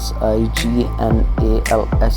SIGNALS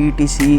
ETC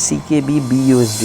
CKB BUSD،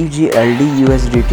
EGLD USDT،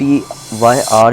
PYR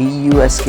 DUSK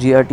GRT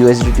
USDT،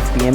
FTM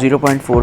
0.4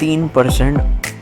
3%